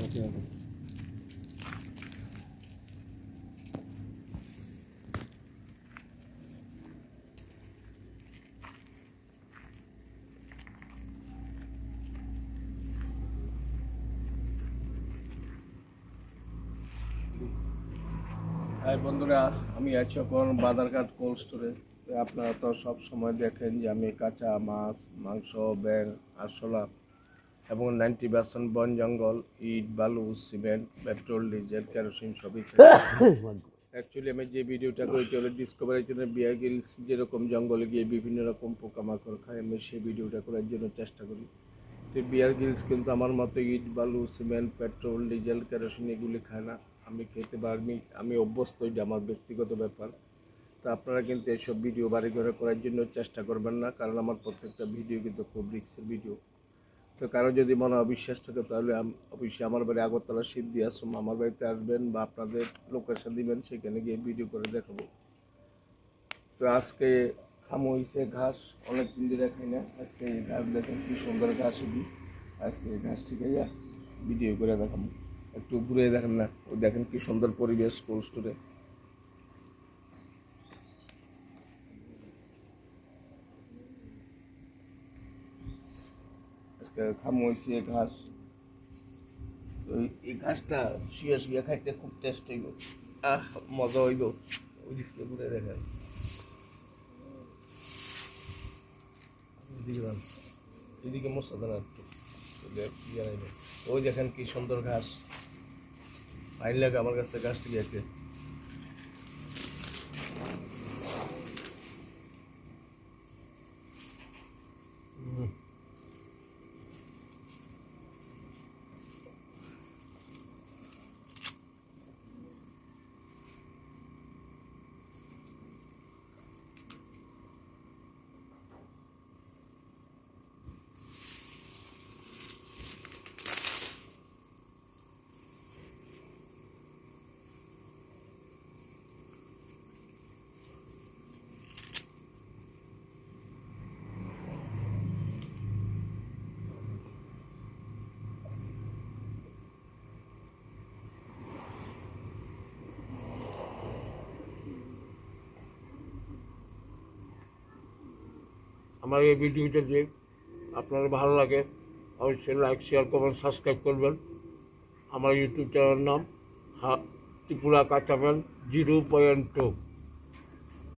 High বন্ধুরা, আমি আছি এখন বাজারঘাট কোল্ড স্টোরে। আপনারা তো সব সময় দেখেন যে আমি কাঁচা মাছ, মাংস, ব্যাং, আরশোলা এবং 90% বন জঙ্গল, ইট, বালু, সিমেন্ট, পেট্রোল, ডিজেল, কেরোসিন সবই অ্যাকচুয়ালি আমি যে ভিডিওটা করি এটা হলো ডিসকভারির জন্য। বিয়ার গ্রিলস যেরকম জঙ্গলে গিয়ে বিভিন্ন রকম পোকামাকড় খায়, আমি সেই ভিডিওটা করার জন্য চেষ্টা করি। তো বিয়ার গ্রিলস কিন্তু আমার মতো ইট, বালু, সিমেন্ট, পেট্রোল, ডিজেল, কেরোসিন এগুলি খায় না। আমি খেতে পারি, আমি অভ্যস্ত, এটা আমার ব্যক্তিগত ব্যাপার। তো আপনারা কিন্তু এইসব ভিডিও বাড়ি ঘরে করার জন্য চেষ্টা করবেন না, কারণ আমার প্রত্যেকটা ভিডিও কিন্তু খুব রিস্কের ভিডিও। তো কারো যদি মনে অবিশ্বাস থাকে তাহলে অবশ্যই আমার বাড়ি আগরতলা সিদ্ধি আশ্রম, আমার বাড়িতে আসবেন বা আপনাদের লোকেশন দিবেন, সেখানে গিয়ে ভিডিও করে দেখাবো। তো আজকে খামো হয়েছে ঘাস, অনেক দিন ধরে খাই না। আজকে এই ঘাস দেখেন কি সুন্দর ঘাস হবি। আজকে এই ঘাস ঠিক আছে, ভিডিও করে দেখাবো। একটু ঘুরে দেখেন না, ওই দেখেন কি সুন্দর পরিবেশ কোল্ড স্টোরে। আজকে খামো হয়েছে ঘাস। এই ঘাসটা শুয়ে শুয়ে খাইতে খুব টেস্ট হইব, মজা হইব। ওই দিক থেকে ঘুরে দেখেন, এদিকে মশা দানা একটু ওই দেখেন কি সুন্দর ঘাস। ফাইন লাগে আমার কাছে ঘাসটি খেতে। আমার এই ভিডিওটা যে আপনার ভালো লাগে অবশ্যই লাইক, শেয়ার, কমেন্ট, সাবস্ক্রাইব করবেন। আমার ইউটিউব চ্যানেলের নাম ত্রিপুরা কাঁচামেল 0.2।